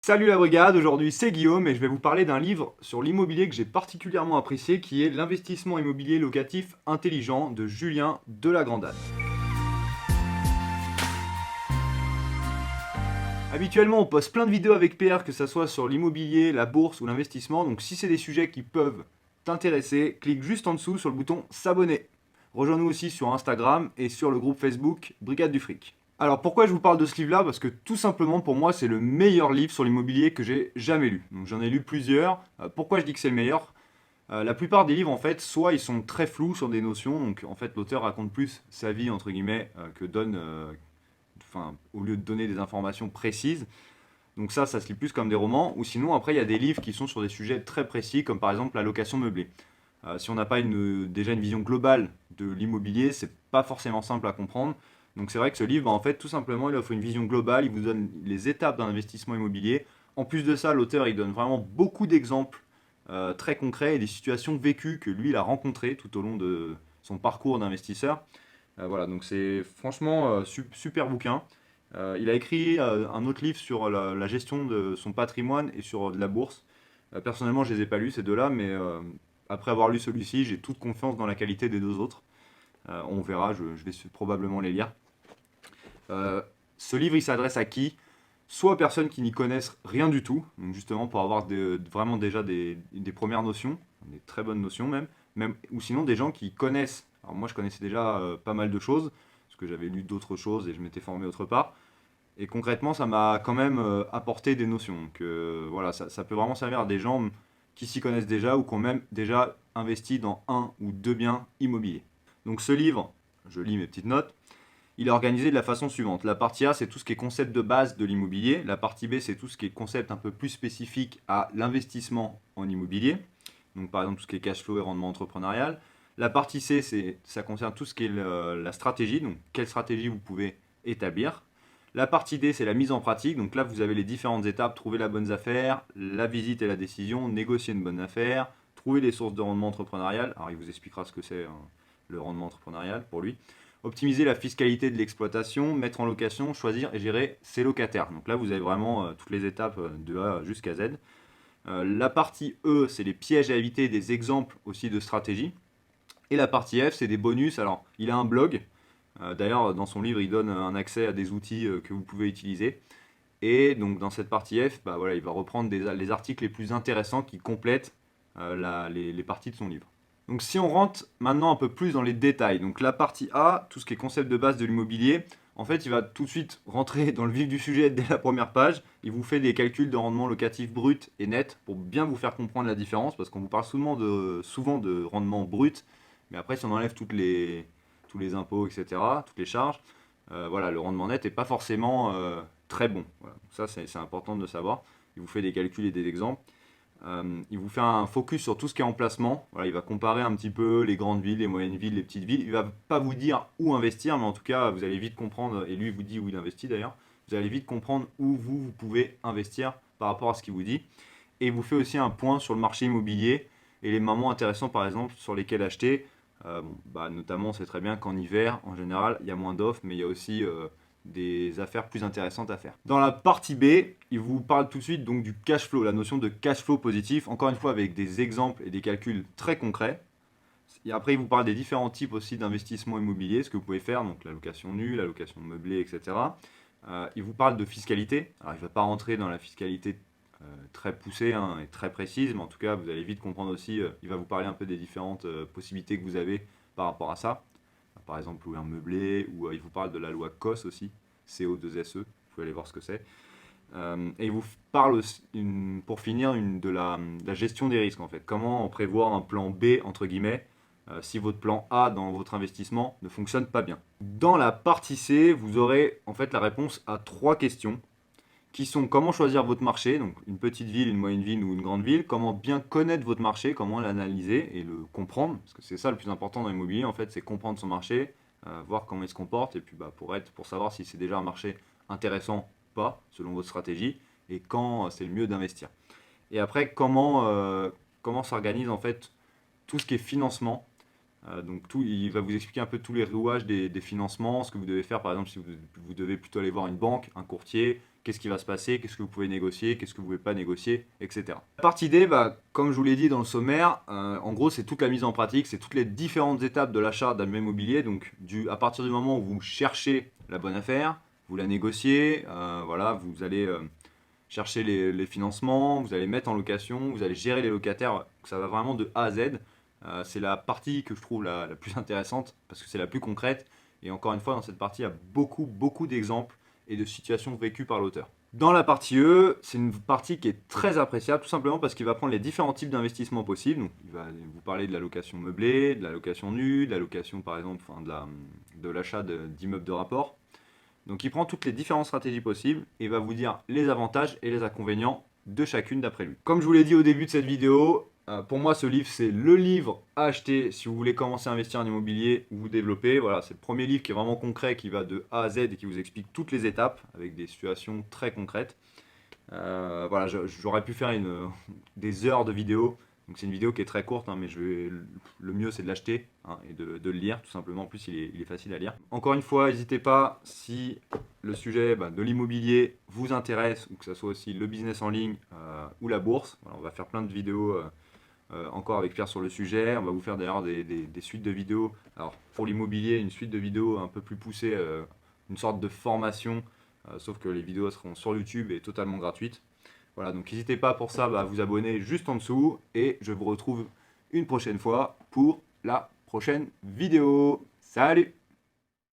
Salut la brigade, aujourd'hui c'est Guillaume et je vais vous parler d'un livre sur l'immobilier que j'ai particulièrement apprécié qui est L'investissement immobilier locatif intelligent de Julien Delagrandade. Habituellement on poste plein de vidéos avec PR que ce soit sur l'immobilier, la bourse ou l'investissement, donc si c'est des sujets qui peuvent t'intéresser, clique juste en dessous sur le bouton s'abonner. Rejoins-nous aussi sur Instagram et sur le groupe Facebook Brigade du Fric. Alors pourquoi je vous parle de ce livre-là? Parce que tout simplement pour moi c'est le meilleur livre sur l'immobilier que j'ai jamais lu. Donc j'en ai lu plusieurs. Pourquoi je dis que c'est le meilleur? La plupart des livres en fait, soit ils sont très flous sur des notions, donc en fait l'auteur raconte plus sa vie entre guillemets que donne, enfin au lieu de donner des informations précises. Donc ça se lit plus comme des romans. Ou sinon après il y a des livres qui sont sur des sujets très précis comme par exemple la location meublée. Si on n'a pas déjà une vision globale de l'immobilier, c'est pas forcément simple à comprendre. Donc c'est vrai que ce livre, en fait, tout simplement, il offre une vision globale, il vous donne les étapes d'un investissement immobilier. En plus de ça, l'auteur, il donne vraiment beaucoup d'exemples très concrets et des situations vécues que lui, il a rencontrées tout au long de son parcours d'investisseur. Voilà, donc c'est franchement super bouquin. Il a écrit un autre livre sur la gestion de son patrimoine et sur de la bourse. Personnellement, je les ai pas lus ces deux-là, mais après avoir lu celui-ci, j'ai toute confiance dans la qualité des deux autres. On verra, je vais probablement les lire. Euh, Ce livre, il s'adresse à qui? Soit aux personnes qui n'y connaissent rien du tout, donc justement pour avoir vraiment déjà des premières notions, des très bonnes notions même, ou sinon des gens qui connaissent. Alors moi, je connaissais déjà pas mal de choses, parce que j'avais lu d'autres choses et je m'étais formé autre part. Et concrètement, ça m'a quand même apporté des notions. Donc voilà, ça peut vraiment servir à des gens qui s'y connaissent déjà ou qui ont même déjà investi dans un ou deux biens immobiliers. Donc ce livre, je lis mes petites notes, il est organisé de la façon suivante. La partie A, c'est tout ce qui est concept de base de l'immobilier. La partie B, c'est tout ce qui est concept un peu plus spécifique à l'investissement en immobilier. Donc par exemple tout ce qui est cash flow et rendement entrepreneurial. La partie C, ça concerne tout ce qui est la stratégie. Donc quelle stratégie vous pouvez établir. La partie D, c'est la mise en pratique. Donc là, vous avez les différentes étapes. Trouver la bonne affaire, la visite et la décision, négocier une bonne affaire, trouver les sources de rendement entrepreneurial. Alors il vous expliquera ce que c'est le rendement entrepreneurial pour lui. Optimiser la fiscalité de l'exploitation, mettre en location, choisir et gérer ses locataires. Donc là, vous avez vraiment toutes les étapes de A jusqu'à Z. La partie E, c'est les pièges à éviter, des exemples aussi de stratégie. Et la partie F, c'est des bonus. Alors, il a un blog. D'ailleurs, dans son livre, il donne un accès à des outils que vous pouvez utiliser. Et donc, dans cette partie F, bah, voilà, il va reprendre les articles les plus intéressants qui complètent les parties de son livre. Donc si on rentre maintenant un peu plus dans les détails, donc la partie A, tout ce qui est concept de base de l'immobilier, en fait il va tout de suite rentrer dans le vif du sujet dès la première page, il vous fait des calculs de rendement locatif brut et net pour bien vous faire comprendre la différence, parce qu'on vous parle souvent de rendement brut, mais après si on enlève tous les impôts, etc., toutes les charges, voilà, le rendement net n'est pas forcément très bon. Voilà. Ça c'est important de le savoir, il vous fait des calculs et des exemples. Il vous fait un focus sur tout ce qui est emplacement. Voilà, il va comparer un petit peu les grandes villes, les moyennes villes, les petites villes. Il va pas vous dire où investir, mais en tout cas, vous allez vite comprendre, et lui il vous dit où il investit d'ailleurs, vous allez vite comprendre où vous pouvez investir par rapport à ce qu'il vous dit. Et il vous fait aussi un point sur le marché immobilier et les moments intéressants par exemple sur lesquels acheter. Notamment, on sait très bien qu'en hiver, en général, il y a moins d'offres, mais il y a aussi des affaires plus intéressantes à faire. Dans la partie B, il vous parle tout de suite donc du cash flow, la notion de cash flow positif, encore une fois avec des exemples et des calculs très concrets. Et après, il vous parle des différents types aussi d'investissement immobilier, ce que vous pouvez faire, donc la location nue, la location meublée, etc. Il vous parle de fiscalité. Alors, il ne va pas rentrer dans la fiscalité très poussée hein, et très précise, mais en tout cas, vous allez vite comprendre aussi, il va vous parler un peu des différentes possibilités que vous avez par rapport à ça. Par exemple, louer un meublé, ou il vous parle de la loi COS aussi, CO2SE, vous pouvez aller voir ce que c'est. Et il vous parle aussi, pour finir de la gestion des risques en fait. Comment prévoir un plan B entre guillemets si votre plan A dans votre investissement ne fonctionne pas bien. Dans la partie C, vous aurez en fait la réponse à trois questions qui sont comment choisir votre marché, donc une petite ville, une moyenne ville ou une grande ville, comment bien connaître votre marché, comment l'analyser et le comprendre, parce que c'est ça le plus important dans l'immobilier en fait, c'est comprendre son marché, voir comment il se comporte et puis pour savoir si c'est déjà un marché intéressant ou pas selon votre stratégie et quand c'est le mieux d'investir. Et après comment s'organise en fait tout ce qui est financement. Donc il va vous expliquer un peu tous les rouages des financements, ce que vous devez faire par exemple si vous devez plutôt aller voir une banque, un courtier, qu'est-ce qui va se passer, qu'est-ce que vous pouvez négocier, qu'est-ce que vous ne pouvez pas négocier, etc. La partie D, comme je vous l'ai dit dans le sommaire, en gros c'est toute la mise en pratique, c'est toutes les différentes étapes de l'achat d'un bien immobilier. Donc à partir du moment où vous cherchez la bonne affaire, vous la négociez, voilà, vous allez chercher les financements, vous allez mettre en location, vous allez gérer les locataires, ça va vraiment de A à Z. C'est la partie que je trouve la plus intéressante parce que c'est la plus concrète. Et encore une fois, dans cette partie, il y a beaucoup d'exemples et de situations vécues par l'auteur. Dans la partie E, c'est une partie qui est très appréciable, tout simplement parce qu'il va prendre les différents types d'investissements possibles. Donc, il va vous parler de la location meublée, de la location nue, de la location par exemple, de l'achat d'immeubles de rapport. Donc il prend toutes les différentes stratégies possibles et va vous dire les avantages et les inconvénients de chacune d'après lui. Comme je vous l'ai dit au début de cette vidéo, pour moi ce livre c'est le livre à acheter si vous voulez commencer à investir en immobilier ou vous développer. Voilà, c'est le premier livre qui est vraiment concret, qui va de A à Z et qui vous explique toutes les étapes avec des situations très concrètes. Voilà, j'aurais pu faire des heures de vidéo. Donc c'est une vidéo qui est très courte, mais le mieux c'est de l'acheter et de le lire tout simplement. En plus il est facile à lire. Encore une fois, n'hésitez pas, si le sujet de l'immobilier vous intéresse, ou que ce soit aussi le business en ligne ou la bourse. Voilà, on va faire plein de vidéos encore avec Pierre sur le sujet. On va vous faire d'ailleurs des suites de vidéos. Alors pour l'immobilier, une suite de vidéos un peu plus poussée, une sorte de formation, sauf que les vidéos seront sur YouTube et totalement gratuites. Voilà, donc n'hésitez pas pour ça à vous abonner juste en dessous et je vous retrouve une prochaine fois pour la prochaine vidéo. Salut!